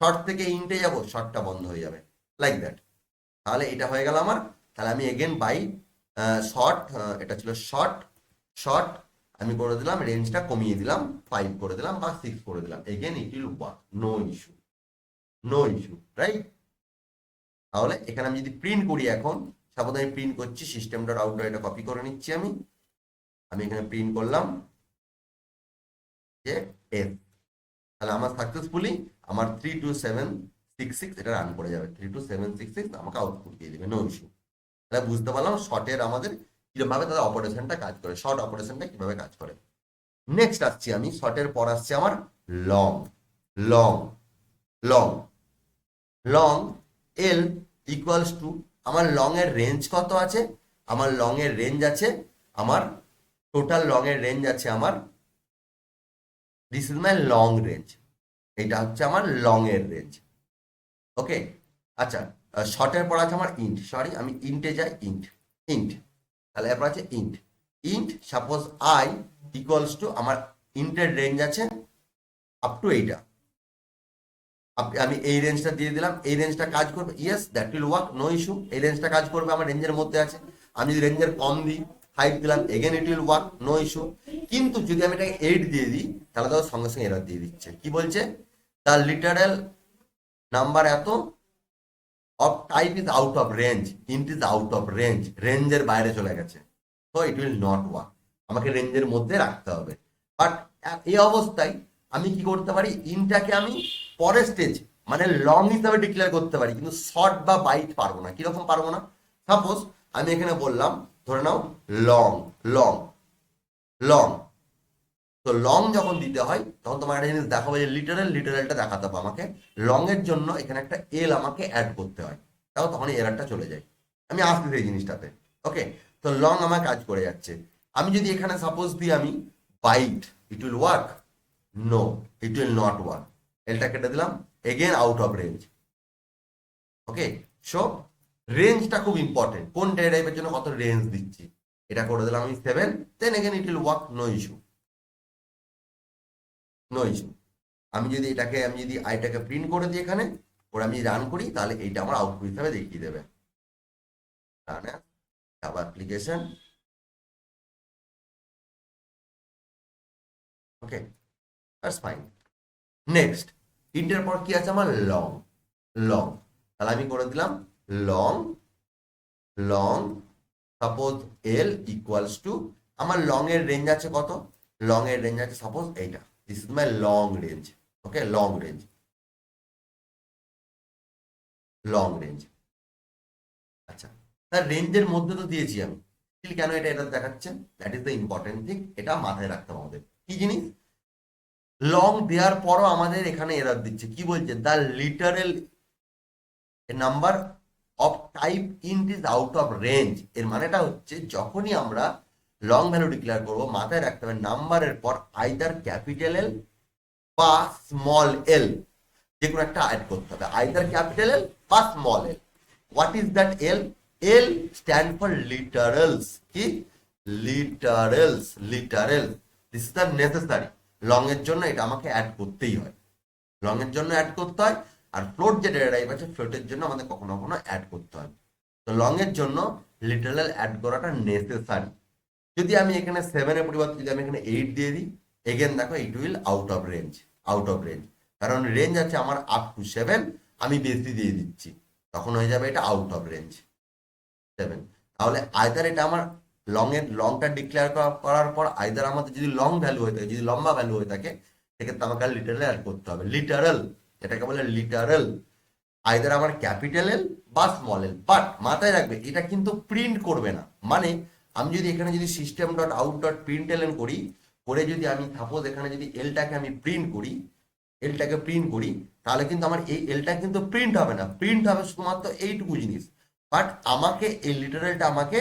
শর্ট থেকে ইনটে যাবো, শর্টটা বন্ধ হয়ে যাবে, লাইক দ্যাট। তাহলে এটা হয়ে গেল আমার। তাহলে আমি এগেন বাই শর্ট, এটা ছিল শর্ট, শর্ট আমি করে দিলাম, রেঞ্জটা কমিয়ে দিলাম, 5 করে দিলাম বা 6 করে দিলাম, again it will work, no issue, no issue, right. তাহলে এখানে আমি যদি প্রিন্ট করি, এখন সাপোজ আমি প্রিন্ট করছি সিস্টেম ডট আউট, এটা কপি করে নিচ্ছি আমি, আমি এখানে প্রিন্ট করলাম যে এস, তাহলে আমার সাকসেসফুলি আমার 32766 এটা রান করে যাবে, 32766 আমাকে আউটপুট দিয়ে দেবে, নো ইস্যু। তাহলে বুঝতে পারলাম শর্টের আমাদের কিভাবে তাদের অপারেশনটা কাজ করে, শর্ট অপারেশনটা কিভাবে কাজ করে। নেক্সট আসছি আমি, শর্টের পর আসছে আমার long. Long, long, long L equals to, আমার লং এর রেঞ্জ কত আছে, আমার লং এর রেঞ্জ আছে, আমার টোটাল লং এর রেঞ্জ আছে আমার, this is my long range, এটা হচ্ছে আমার লং এর রেঞ্জ। ওকে, আচ্ছা, শর্টের পর আছে আমার ইন্ট, সরি আমি ইন্টে যাই, ইন্ট, ইন্ট, তাহলে এরপর আছে int, int suppose I equals to, আমার ইন্টের রেঞ্জ আছে আপ টু এইটা, আমি এই রেঞ্জটা দিয়ে দিলাম, এই রেঞ্জটা কাজ করবে, yes that will work, no issue, এই রেঞ্জটা কাজ করবে, আমার রেঞ্জের মধ্যে আছে। আমি যদি রেঞ্জের কম দিই, 5 দিলাম, again it will work, no issue. কিন্তু যদি আমি এটাকে 8 দিয়ে দিই, তাহলে তো সঙ্গে সঙ্গে এরর দিয়ে দিচ্ছে, কি বলছে, দ্য লিটারেল নাম্বার এত of type is out of range, int is out of range, রেঞ্জের বাইরে চলে গেছে, তো ইট উইল নট ওয়ার্ক, আমাকে রেঞ্জের মধ্যে রাখতে হবে। বাট এই অবস্থায় আমি কি করতে পারি, ইনটাকে আমি পরের স্টেজ মানে লং হিসাবে ডিক্লেয়ার করতে পারি, কিন্তু শর্ট বা বাইট পারবো না। কিরকম পারবো না, সাপোজ আমি এখানে বললাম, ধরে নাও লং, লং, লং, তো লং যখন দিতে হয় তখন তোমার একটা জিনিস দেখাবো, যে লিটারেল, লিটারেলটা দেখাতে হবে আমাকে, লং এর জন্য এখানে একটা এল আমাকে অ্যাড করতে হয়, তাও তখন এরারটা চলে যায়। আমি আসছি সেই জিনিসটাতে। ওকে, তো লং আমার কাজ করে যাচ্ছে। আমি যদি এখানে সাপোজ দিই আমি byte, it will work, no it will not work, এলটা কেটে দিলাম, again out of range. Okay, so রেঞ্জটা খুব ইম্পর্টেন্ট, কোন ডেটা টাইপের জন্য কত রেঞ্জ দিচ্ছি। এটা করে দিলাম আমি 7, then again it will work, no issue, no issue. আমি যদি আইটাকে প্রিন্ট করে দিই এখানে, ওরা আমি রান করি, তাহলে এইটা আমার আউটপুট হিসাবে দেখিয়ে দেবে। Java application, okay, that's fine. Next, ইন্টের পর কি আছে আমার, লং। লং, তাহলে আমি করে দিলাম long, long suppose L equals to, আমার লং এর রেঞ্জ আছে কত, লং এর রেঞ্জ আছে সাপোজ এইটা, this is my long range, okay, long range, long range. আচ্ছা, তার রেঞ্জের মধ্যে তো দিয়েছি আমি, স্টিল কেন এটা এটা দেখাচ্ছে, that is the important thing, এটা মাথায় রাখতে হবে আমাদের। কি জিনিস, লং দেওয়ার পরও আমাদের এখানে এরর দিচ্ছে, কি বলছে, the literal number of type int is out of range. এর মানেটা হচ্ছে যখনই আমরা লং ভ্যালু ডিক্লেয়ার করবো, মাথায় রাখতে হবে নাম্বারের পর আইদার ক্যাপিটাল এল বা স্মল এল, যে কোনো একটা অ্যাড করতে হবে, আইদার ক্যাপিটাল এল বা small L. What is that L, L stand for literals, কি, literals, literal, this is the necessary. Long এর জন্য এটা আমাকে অ্যাড করতেই হয়, লং এর জন্য অ্যাড করতে হয়। আর ফ্লোট যে ডেটা টাইপ আছে, ফ্লোটের জন্য আমাদের কখনো কখনো অ্যাড করতে হয়। তো লং এর জন্য লিটারাল অ্যাড করাটা নেসেসারি। যদি আমি এখানে 7 এর পরিবর্তে যদি আমি এখানে 8 দিয়ে দিই, এগেন দেখো it will out of range, out of range, কারণ রেঞ্জ আছে আমার আপ টু 7, আমি বেশি দিয়ে দিচ্ছি, তখন হয়ে যাবে এটা আউট অফ রেঞ্জ 7। তাহলে আইদার এটা আমার লংটা ডিক্লেয়ার করার পর আইদার আমাদের যদি লং ভ্যালু হয়ে থাকে, যদি লম্বা ভ্যালু হয়ে থাকে, সেক্ষেত্রে আমাকে লিটারাল অ্যাড করতে হবে, লিটারাল, এটাকে বলে লিটারাল, আইদার আমার ক্যাপিটাল এল বা স্মল এল। বাট মাথায় রাখবে এটা কিন্তু প্রিন্ট করবে না, মানে আমি যদি এখানে যদি system dot out dot print L করি, করে যদি আমি সাপোজ এখানে যদি এলটাকে আমি প্রিন্ট করি, এলটাকে প্রিন্ট করি, তাহলে কিন্তু আমার এই এলটা কিন্তু প্রিন্ট হবে না, প্রিন্ট হবে শুধুমাত্র এইটুকু জিনিস। বাট আমাকে এই লিটারেলটা আমাকে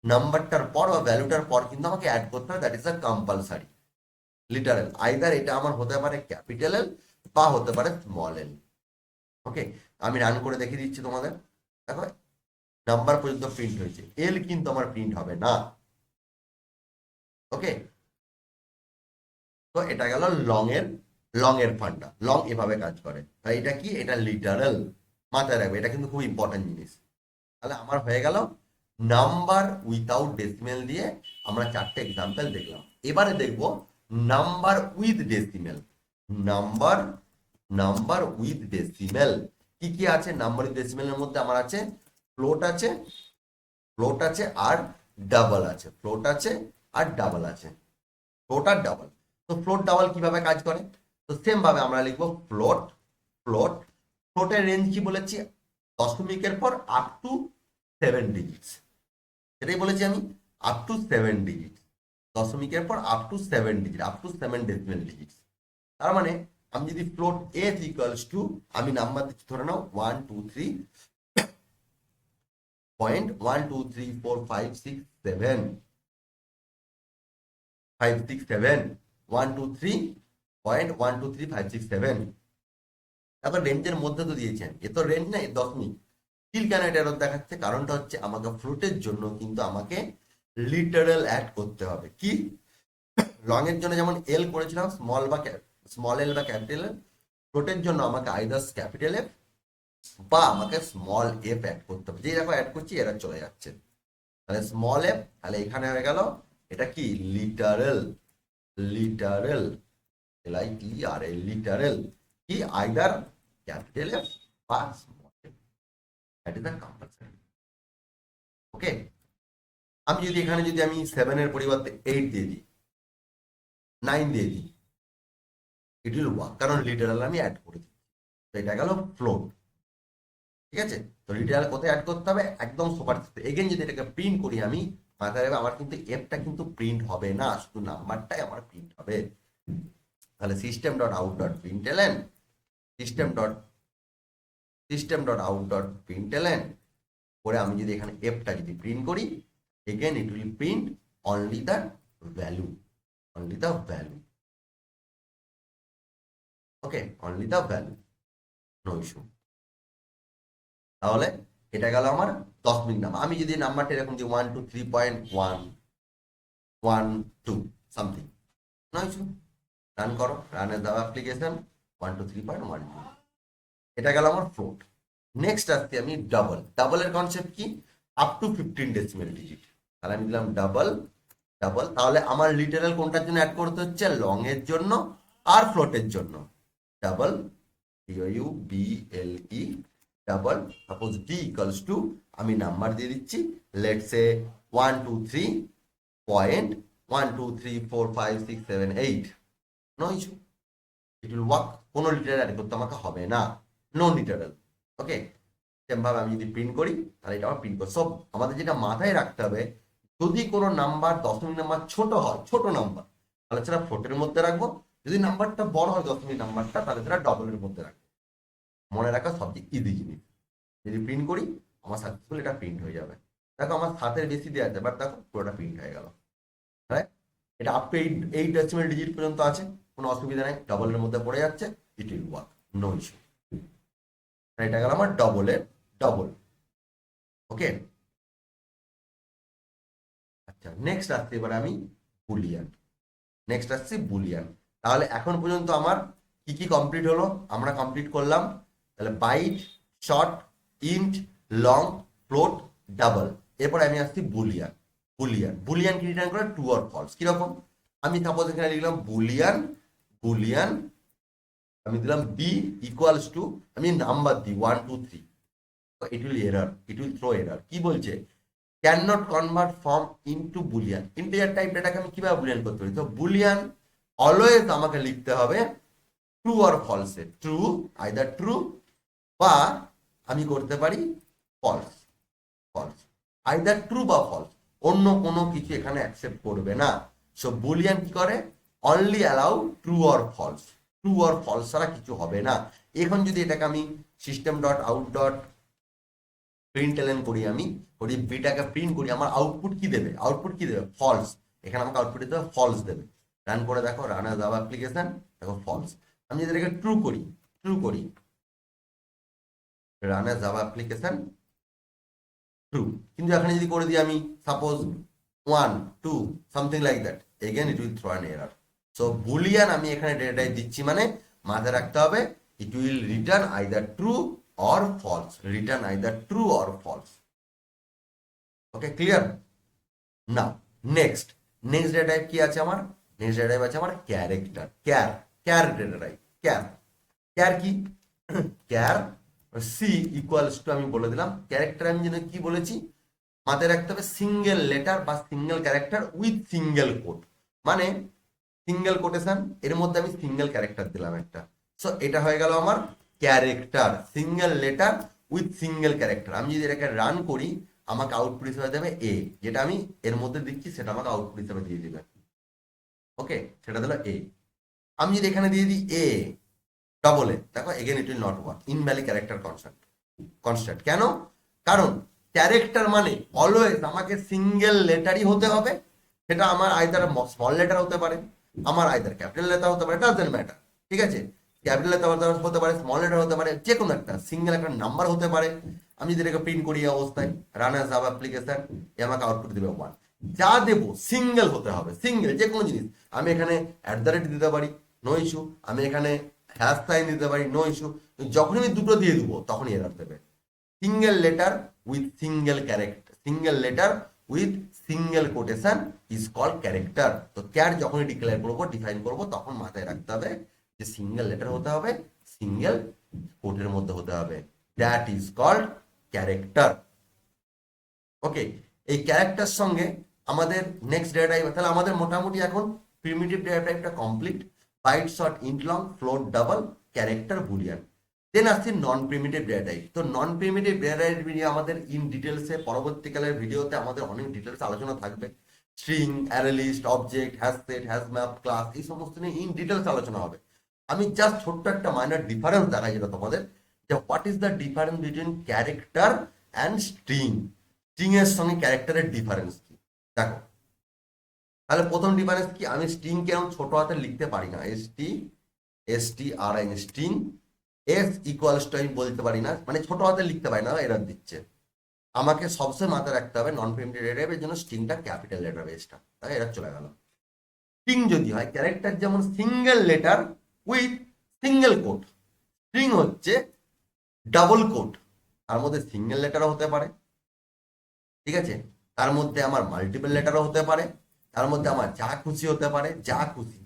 নাম্বারটার পর বা ভ্যালুটার পর কিন্তু আমাকে অ্যাড করতে হবে, that is a compulsory. Literal either এটা আমার হতে পারে ক্যাপিটাল এল বা হতে পারে স্মল এল, ওকে। আমি রান করে দেখিয়ে দিচ্ছি তোমাদের, দেখো নাম্বার পর্যন্ত প্রিন্ট হয়েছে, এল কিন্তু আমার প্রিন্ট হবে না, ওকে। তো এটা গেল লং এর ফান্ডা, লং এভাবে কাজ করে। তাই এটা কি, এটা লিটারাল, মাথায় রাখবে, এটা কিন্তু খুব ইম্পর্টেন্ট জিনিস। তাহলে আমার হয়ে গেল নাম্বার উইথাউট ডেসিমেল দিয়ে আমরা 4টে এক্সাম্পল দেখলাম। এবারে দেখব number with decimal. Number number with decimal কি কি আছে, নাম্বার উইথ ডেসিমেলের মধ্যে আমার আছে ফ্লোট আছে, ফ্লোট আছে আর ডাবল আছে, ফ্লোট আছে আর ডাবল আছে, ফ্লোট আর ডাবল। তো ফ্লোট ডাবল কিভাবে কাজ করে, তো সেম ভাবে আমরা লিখবো ফ্লোট, ফ্লোট, ফ্লোটের রেঞ্জ কি বলেছি, দশমিকের পর আপ টু 7 ডিজিটস, সেটাই বলেছি আমি, আপ টু 7 ডিজিটস, দশমিকের পর up to 7 digit, up to 7 decimal digits. তার মানে আমি যদি ফ্লোট এস ইকুয়ালস টু, আমি নাম্বার দিচ্ছি ধরে নাও 1 2 3 পয়েন্ট 1 2 3 4 5 6 7 5 6 7 1 2 3 পয়েন্ট 1 2 3 5 6 7, তারপর রেঞ্জের মধ্যে তো দিয়েছেন, এ তো রেঞ্জ নেই দশমিক, স্টিল কেন এটা এরর দেখাচ্ছে, কারণটা হচ্ছে আমাকে ফ্লোটের জন্য কিন্তু আমাকে লিটারাল অ্যাড করতে হবে। কি, লং এর জন্য যেমন এল করেছিলাম স্মল এল বা ক্যাপিটাল এল, ফ্লোটের জন্য আমাকে আইদার ক্যাপিটাল এফ বা আমাকে স্মল এফ অ্যাড করতে হবে, যেই দেখো অ্যাড করছি এরা চলে যাচ্ছে, তাহলে স্মল এফ, তাহলে এখানে হয়ে গেল এটা কি, literal, literal, L I T R L, literal, কি আইদার ক্যাপিটাল এফ বা small F, that is the compulsory, okay. আমি যদি এখানে যদি আমি 7 এর পরিবর্তে 8 দিয়ে দিই, 9 দিয়ে দিই, ইট উইল ওয়ার্ক, কারণ লিটারাল আমি অ্যাড করে দিই। তো এটা গেল ফ্লোট, ঠিক আছে। তো লিটারাল কোথায় অ্যাড করতে হবে, একদম সুপার। এগেন যদি এটাকে প্রিন্ট করি আমি, মাথায় রাখবে আমার কিন্তু এফটা কিন্তু প্রিন্ট হবে না, শুধু নাম্বারটাই আমার প্রিন্ট হবে। তাহলে system dot out dot println, system dot out dot println করে আমি যদি এখানে এফটা যদি প্রিন্ট করি, again it will print only the value, only the value, okay, only the value, no issue. তাহলে এটা গেল আমার 10 মিনিট নাম্বার। আমি যদি নাম্বারটা এরকম দিই 123.112 সামথিং, নয় রান করো, রানের দেওয়া অ্যাপ্লিকেশন 123.12, এটা গেল আমার ফ্লোট। নেক্সট আসছি আমি ডাবল। ডাবলের কনসেপ্ট কি? Up to 15 decimal digit. তাহলে আমি দিলাম ডাবল ডাবল, তাহলে আমার লিটারাল কোনটার জন্য অ্যাড করতে হচ্ছে? লং এর জন্য আর ফ্লোটের জন্য। Double DOUBLE double, suppose D equals to, আমি নাম্বার দিয়ে দিচ্ছি, let's say 123.1234567 8, no issue, it will work. কোনো লিটারাল অ্যাড করতে আমাকে হবে না, নো লিটারাল। ওকে, সেমভাবে আমি যদি প্রিন্ট করি তাহলে এটা আমার প্রিন্ট করি। সব আমাদের যেটা মাথায় রাখতে হবে, যদি কোনো নাম্বার 10 মিনিট নাম্বার ছোট হয়, ছোট নাম্বার, তাহলে সেটা ফ্লোটের মধ্যে রাখবো। যদি নাম্বারটা বড় হয় 10 মিনিট নাম্বারটা, তাহলে সেটা ডবলের মধ্যে রাখবো। মনে রাখা সবচেয়ে ইজি জিনিস। যদি প্রিন্ট করি আমার সাকসেসফুল এটা প্রিন্ট হয়ে যাবে। দেখো আমার 7-এর বেশি দেওয়া আছে, বাট দেখো পুরোটা প্রিন্ট হয়ে গেল। হ্যাঁ, এটা আপ টু 8 ডেসিমেল ডিজিট পর্যন্ত আছে, কোনো অসুবিধা নেই, ডবলের মধ্যে পড়ে যাচ্ছে, it will work, no issue. এটা গেল আমার ডবলের ডবল। ওকে, আচ্ছা নেক্সট আসছে এবার আমি বুলিয়ান। নেক্সট আসছে বুলিয়ান। তাহলে এখন পর্যন্ত আমার কি কি কমপ্লিট হলো? আমরা কমপ্লিট করলাম তাহলে byte, short, int, long, float, double. এরপরে আমি আসছি বুলিয়ান। বুলিয়ান বুলিয়ান কি রিটার্ন করে? True or false. কিরকম? আমি সাপোজ এখানে লিখলাম বুলিয়ান, বুলিয়ান আমি দিলাম বি ইকুয়ালস টু, আমি নাম্বার দিই 1 2 3, it will error, it will throw error. কি বলছে? Can not convert from into boolean. Integer type ডেটাকে আমি কিভাবে বুলিয়ান করতে পারি? তো বুলিয়ান অলওয়েজ আমাকে লিখতে হবে ট্রু আর ফলসে। ট্রু, আইদার ট্রু, বা আমি করতে পারি ফলস। ফলস, আইদার ট্রু বা ফলস, অন্য কোনো কিছু এখানে অ্যাকসেপ্ট করবে না। সো বুলিয়ান কি করে? Only allow true or false. True or false ছাড়া কিছু হবে না। এখন যদি এটাকে আমি system dot out dot println করি, আমি করি বিটাকে প্রিন্ট করি, আমার আউটপুট কি দেবে? আউটপুট কি দেবে? ফলস। এখানে আমাকে আউটপুট দিতে হবে ফলস দেবে। রান করে দেখো, রান অ্যাজ জাভা অ্যাপ্লিকেশন, দেখো ফলস। আমি যদি এটাকে ট্রু করি, ট্রু করি, run as Java application true. কিন্তু এখানে যদি করে দিই আমি suppose 1 2 something like that, again it will throw an error. So boolean আমি এখানে ডেটাটাই দিচ্ছি, মানে মাথায় রাখতে হবে it will return either true or false, return either true or false. Okay, clear? Now next, next data type কি আছে আমার? নেক্সট ডেটা টাইপ আছে আমার character. Car, car data type. Car, car কি? ক্যার সি ইকুয়ালস টু, আমি বলে দিলাম ক্যারেক্টার। আমি যেন কি বলেছি মাথায় রাখতে হবে? সিঙ্গেল লেটার বা single character with single quote, মানে সিঙ্গেল কোটেশন, এর মধ্যে আমি সিঙ্গেল ক্যারেক্টার দিলাম একটা। সো এটা হয়ে গেল আমার character, single letter with single character. আমি যদি এটাকে রান করি আমাকে আউটপুট হিসেবে দেবে এ, যেটা আমি এর মধ্যে দিচ্ছি সেটা আমাকে আউটপুট হিসেবে দিয়ে দিবে। ওকে, সেটা দিল এ। আমি যদি এখানে দিয়ে দিই এ ডবল এ, দেখো again it will not work, invalid character constant. Constant কেন? কারণ ক্যারেক্টার মানে অলওয়েজ আমাকে সিঙ্গেল লেটারই হতে হবে। সেটা আমার আইদার স্মল লেটার হতে পারে, আমার আইদার ক্যাপিটাল লেটার হতে পারে, ডাজন্ট ম্যাটার। ঠিক আছে, ক্যাপিটাল লেটার হতে পারে, স্মল লেটার হতে পারে, যে কোনো একটা সিঙ্গেল একটা নাম্বার হতে পারে। আমি যদি এটাকে প্রিন্ট করি এই অবস্থায়, রান অ্যাজ জাভা অ্যাপ্লিকেশন, এ আমাকে আউটপুট দিবে 1। যা দেবো সিঙ্গেল হতে হবে, সিঙ্গেল যে কোনো জিনিস। আমি এখানে অ্যাট দ্য রেট দিতে পারি, নো ইস্যু। আমি এখানে হ্যাশ সাইন দিতে পারি, নো ইস্যু। যখনই আমি দুটো দিয়ে দেবো তখনই এরর দেবে। Single letter with single character, single letter with single quotation is called character. তো ক্যার যখনই ডিক্লেয়ার করবো, ডিফাইন করবো, তখন মাথায় রাখতে হবে যে সিঙ্গেল লেটার হতে হবে, সিঙ্গেল কোটের মধ্যে হতে হবে, দ্যাট ইজ কল্ড ক্যারেক্টার। ওকে, এই ক্যারেক্টার সঙ্গে আমাদের নেক্সট ডেটা টাইপ, তাহলে আমাদের মোটামুটি এখন প্রিমিটিভ ডেটা টাইপটা complete. Byte, short, int, long, float, double, character, boolean. Then আসছে নন প্রিমিটিভ ডেটা টাইপ। তো নন প্রিমিটিভ ডেটা টাইপ নিয়ে আমাদের ইন ডিটেলসে পরবর্তীকালের ভিডিওতে আমাদের অনেক ডিটেলস আলোচনা থাকবে। String, array list, object, hash set, hash map, class, এই সমস্ত নিয়ে ইন ডিটেলস আলোচনা হবে। আমি জাস্ট ছোট্ট একটা মাইনর ডিফারেন্স দেখাই যেটা তোমাদের, যে what is the difference between character and string. String এর সঙ্গে ক্যারেক্টারের ডিফারেন্স কি দেখো। তাহলে প্রথম ডিফারেন্স কি? আমি স্ট্রিং কে এরকম ছোট হাতে লিখতে পারি না, STRING string. S equals to আমি বলতে পারি না, মানে ছোট হাতে লিখতে পারি না, এরর দিচ্ছে। আমাকে সবসময় মাথায় রাখতে হবে নন প্রিমিটিভ ডেটা টাইপের জন্য স্ট্রিংটা ক্যাপিটাল লেটার বেসটা, তাই এটা চলে গেল। স্ট্রিং যদি হয় ক্যারেক্টার যেমন single letter with single quote, string হচ্ছে ডাবল কোড, তার মধ্যে সিঙ্গেল লেটারও হতে পারে, ঠিক আছে, তার মধ্যে আমার মাল্টিপল লেটারও হতে পারে, তার মধ্যে আমার যা খুশি হতে পারে,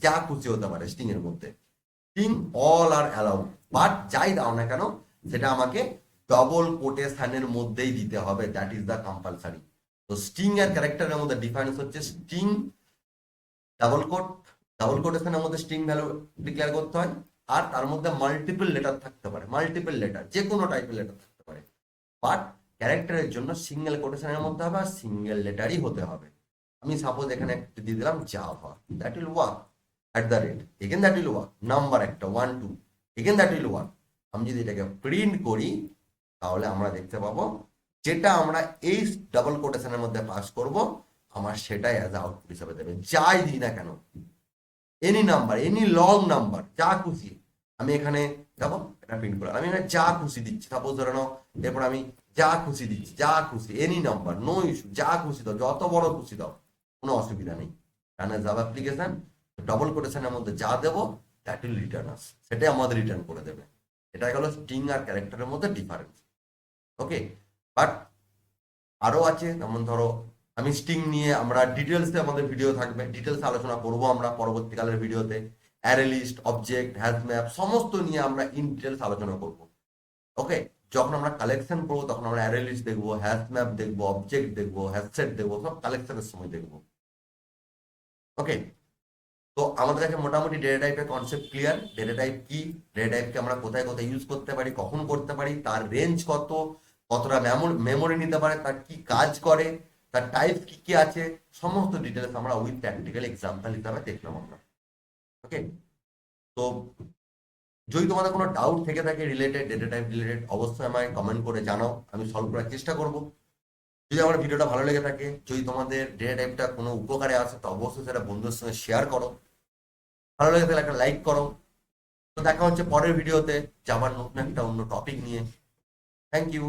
যা খুশি হতে পারে স্ট্রিং এর মধ্যে। String all R allowed, but যাই দাও না কেন সেটা আমাকে ডবল কোটেশনের মধ্যেই দিতে হবে, দ্যাট ইজ দ্য কম্পালসারি। তো স্ট্রিং আর ক্যারেক্টারের মধ্যে ডিফারেন্স হচ্ছে স্ট্রিং ডাবল কোট, ডাবল কোটেশনের মধ্যে স্ট্রিং ভ্যালু ডিক্লেয়ার করতে হয়, আর তার মধ্যে মাল্টিপল লেটার থাকতে পারে, মাল্টিপল লেটার যে কোনো টাইপের লেটার থাকতে পারে, বাট ক্যারেক্টারের জন্য সিঙ্গেল কোটেশনের মধ্যে হবে আর সিঙ্গেল লেটারই হতে হবে। আমি সাপোজ এখানে একটা দিয়ে দিলাম Java, that will work at the rate, again that will work, number একটা 1 2, এগেন দ্যাট উইল ওয়ার্ক। আমি যদি এটাকে প্রিন্ট করি তাহলে আমরা দেখতে পাবো যেটা আমরা এই ডাবল কোটেশনের মধ্যে পাস করব আমার সেটাই অ্যাজ আউটপুট হিসাবে দেবে, যাই দিই না কেন, any number, any long number, যা খুশি। আমি এখানে দেখো এটা প্রিন্ট করলাম, আমি এখানে যা খুশি দিচ্ছি, সাপোজ ধরে নাও, এরপর আমি যা খুশি দিচ্ছি, যা খুশি, এনি নাম্বার, নো ইস্যু, যা খুশি দাও, যত বড় খুশি দাও, কোনো অসুবিধা নেই। Run as Java application, double কোটেশনের মধ্যে যা দেবো দ্যাট উইল রিটার্ন আস, সেটাই আমাদের রিটার্ন করে দেবে। এটা গেল স্ট্রিং আর ক্যারেক্টারের মধ্যে ডিফারেন্স। ওকে, বাট আরো আছে, যেমন ধরো আমি স্ট্রিং নিয়ে আমরা ডিটেলসে আমাদের ভিডিও থাকবে, ডিটেলস আলোচনা করব আমরা পরবর্তীকালের ভিডিওতে। Array list, object, hash map সমস্ত নিয়ে আমরা ইন ডিটেলস আলোচনা করব। ওকে, যখন আমরা কালেকশন করবো তখন আমরা অ্যারে লিস্ট দেখবো, হ্যাশ ম্যাপ দেখবো, অবজেক্ট দেখবো, হ্যাশ সেট দেখবো, সব কালেকশনের সময় দেখবো। ওকে, তো আমাদের কাছে মোটামুটি ডেটা টাইপের কনসেপ্ট ক্লিয়ার। ডেটা টাইপ কি, ডেটা টাইপকে আমরা কোথায় কোথায় ইউজ করতে পারি, কখন করতে পারি, তার রেঞ্জ কত, কতটা মেমোরি নিতে পারে, তার কি কাজ করে, তার টাইপ কি কি আছে, সমস্ত ডিটেলস আমরা উইথ প্র্যাকটিক্যাল এক্সাম্পল হিসাবে দেখলাম আমরা। ওকে, তো যদি তোমাদের কোনো ডাউট থেকে থাকে রিলেটেড, ডেটা টাইপ রিলেটেড, অবশ্যই আমায় কমেন্ট করে জানাও, আমি সলভ করার চেষ্টা করব। যদি আমার ভিডিওটা ভালো লেগে থাকে, যদি তোমাদের ডেটা টাইপটা কোনো উপকারে আসে, তো অবশ্যই সেটা বন্ধুদের সঙ্গে শেয়ার করো, ভালো লাগে তাহলে একটা লাইক করো। তো দেখা হচ্ছে পরের ভিডিওতে, যাবার নতুন একটা অন্য টপিক নিয়ে। Thank you.